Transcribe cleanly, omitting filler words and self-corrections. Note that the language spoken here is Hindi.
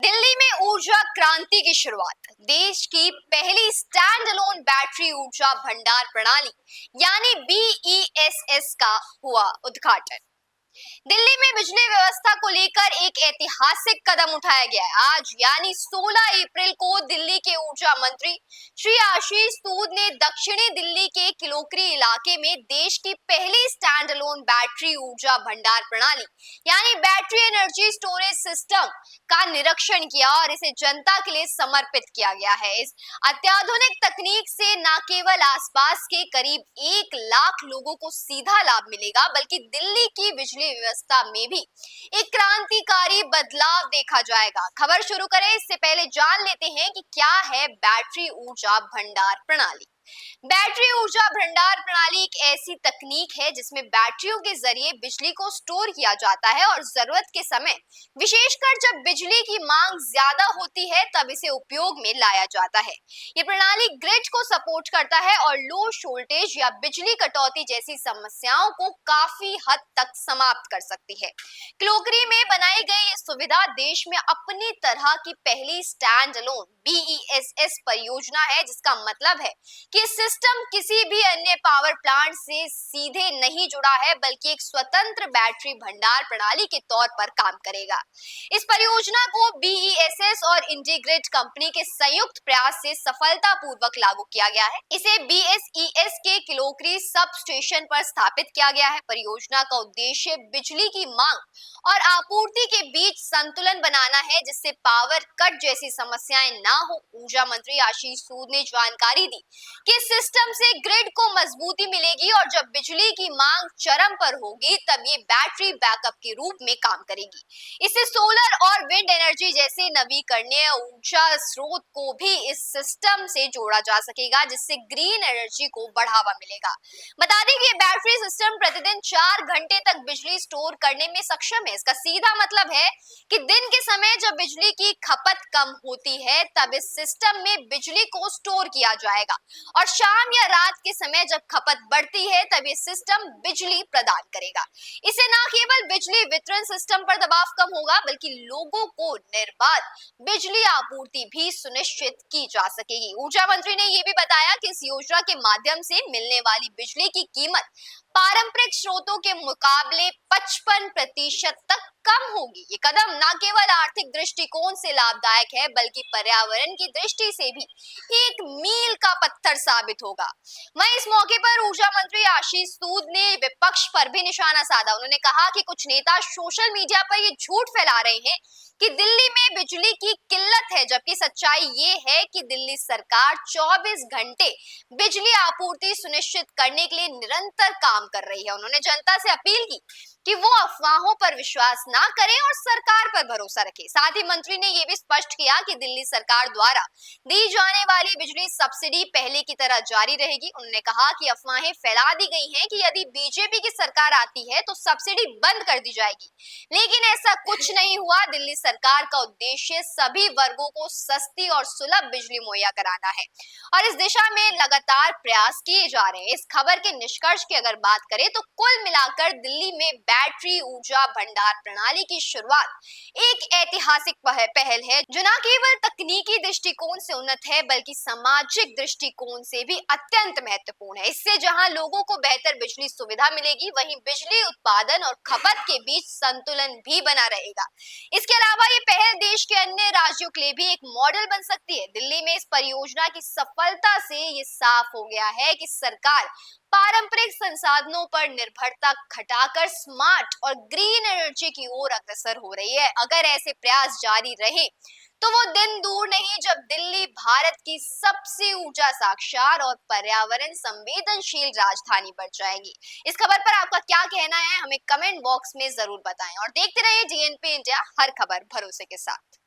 दिल्ली में ऊर्जा क्रांति की शुरुआत। देश की पहली स्टैंड अलोन बैटरी ऊर्जा भंडार प्रणाली यानी बीईएसएस का हुआ उद्घाटन। दिल्ली में बिजली व्यवस्था को लेकर एक ऐतिहासिक कदम उठाया गया है। आज यानी 16 अप्रैल को दिल्ली के ऊर्जा मंत्री श्री आशीष सूद ने दक्षिणी दिल्ली के किलोकरी इलाके में देश की पहली स्टैंड अलोन बैटरी ऊर्जा भंडार प्रणाली यानी बैटरी एनर्जी स्टोरेज सिस्टम का निरीक्षण किया और इसे जनता के लिए समर्पित किया गया है। इस अत्याधुनिक तकनीक से न केवल आसपास के करीब 1 लाख लोगों को सीधा लाभ मिलेगा बल्कि दिल्ली की बिजली व्यवस्था में भी एक क्रांतिकारी बदलाव देखा जाएगा। खबर शुरू करें इससे पहले जान लेते हैं कि क्या है बैटरी ऊर्जा भंडार प्रणाली। बैटरी ऊर्जा भंडार प्रणाली एक ऐसी तकनीक है जिसमें बैटरियों के जरिए बिजली को स्टोर किया जाता है और जरूरत के समय, विशेषकर जब बिजली की मांग ज्यादा होती है, तब इसे उपयोग में लाया जाता है। ये प्रणाली ग्रिड को सपोर्ट करता है और लो वोल्टेज या बिजली कटौती जैसी समस्याओं को काफी हद तक समाप्त कर सकती है। क्लोकरी में बनाई गई ये सुविधा देश में अपनी तरह की पहली स्टैंड अलोन बीईएसएस परियोजना है, जिसका मतलब है कि सिस्टम किसी भी अन्य पावर प्लांट से सीधे नहीं जुड़ा है बल्कि एक स्वतंत्र बैटरी भंडार प्रणाली के तौर पर काम करेगा। इस परियोजना को बीईएसएस और इंटीग्रेट कंपनी के संयुक्त प्रयास से सफलतापूर्वक लागू किया गया है। इसे बीएसईएस के किलोकरी सब स्टेशन पर स्थापित किया गया है। परियोजना का उद्देश्य बिजली की मांग और आपूर्ति के बीच संतुलन बनाना है, जिससे पावर कट जैसी समस्याएं ना हो। ऊर्जा मंत्री आशीष सूद ने जानकारी दी कि सिस्टम से ग्रिड को मजबूती मिलेगी और जब बिजली की मांग चरम पर होगी तब ये बैटरी बैकअप के रूप में काम करेगी। इससे सोलर और विंड एनर्जी जैसे नवीकरणीय ऊर्जा स्रोत को भी इस सिस्टम से जोड़ा जा सकेगा, जिससे ग्रीन एनर्जी को बढ़ावा मिलेगा। बता दें कि बैटरी सिस्टम प्रतिदिन 4 घंटे तक बिजली स्टोर करने में सक्षम है। इसका सीधा मतलब है कि दिन के समय जब बिजली की खपत कम होती है तब इस सिस्टम में बिजली को स्टोर किया जाएगा और शाम या रात के समय जब खपत बढ़ती है तब ये सिस्टम बिजली प्रदान करेगा। इससे न केवल बिजली वितरण सिस्टम पर दबाव कम होगा बल्कि लोगों को निर्बाध बिजली आपूर्ति भी सुनिश्चित की जा सकेगी। ऊर्जा मंत्री ने ये भी बताया कि इस योजना के माध्यम से मिलने वाली बिजली की कीमत पारंपरिक स्रोतों के मुकाबले 55% तक कम होगी। ये कदम न केवल आर्थिक दृष्टिकोण से लाभदायक है बल्कि पर्यावरण की दृष्टि से भी एक मील का पत्थर साबित होगा। वहीं इस मौके पर ऊर्जा मंत्री आशीष सूद ने विपक्ष पर भी निशाना साधा। उन्होंने कहा कि कुछ नेता सोशल मीडिया पर ये झूठ फैला रहे हैं कि दिल्ली में बिजली की किल्लत है, जबकि सच्चाई ये है कि दिल्ली सरकार 24 घंटे बिजली आपूर्ति सुनिश्चित करने के लिए निरंतर काम कर रही है। उन्होंने जनता से अपील की कि वो अफवाहों पर विश्वास ना करें और सरकार पर भरोसा रखें। साथ ही मंत्री ने ये भी स्पष्ट किया कि दिल्ली सरकार द्वारा दी जाने वाली बिजली सब्सिडी पहले की तरह जारी रहेगी। उन्होंने कहा कि अफवाहें फैला दी गई हैं कि यदि बीजेपी की सरकार आती है तो सब्सिडी बंद कर दी जाएगी, लेकिन ऐसा कुछ नहीं हुआ। दिल्ली सरकार का उद्देश्य सभी वर्गों को सस्ती और सुलभ बिजली मुहैया कराना है और इस दिशा में लगातार प्रयास किए जा रहे हैं। इस खबर के निष्कर्ष की अगर बात करें तो कुल मिलाकर दिल्ली में बैटरी ऊर्जा भंडार प्रणाली की शुरुआत एक ऐतिहासिक पहल है जो न केवल तकनीकी दृष्टिकोण से उन्नत है बल्कि सामाजिक दृष्टिकोण से भी अत्यंत महत्वपूर्ण है। इससे जहां लोगों को बेहतर बिजली सुविधा मिलेगी, वहीं बिजली उत्पादन और खपत के बीच संतुलन भी बना रहेगा। इसके अलावा ये पहल देश के अन्य राज्यों के लिए भी एक मॉडल बन सकती है। दिल्ली में इस परियोजना की सफलता से ये साफ हो गया है कि सरकार पारंपरिक संसाधनों पर निर्भरता घटाकर स्मार्ट और ग्रीन एनर्जी की ओर अग्रसर हो रही है। अगर ऐसे प्रयास जारी रहे तो वो दिन दूर नहीं जब दिल्ली भारत की सबसे ऊर्जा साक्षर और पर्यावरण संवेदनशील राजधानी बन जाएगी। इस खबर पर आपका क्या कहना है, हमें कमेंट बॉक्स में जरूर बताएं और देखते रहिए डीएनपी इंडिया, हर खबर भरोसे के साथ।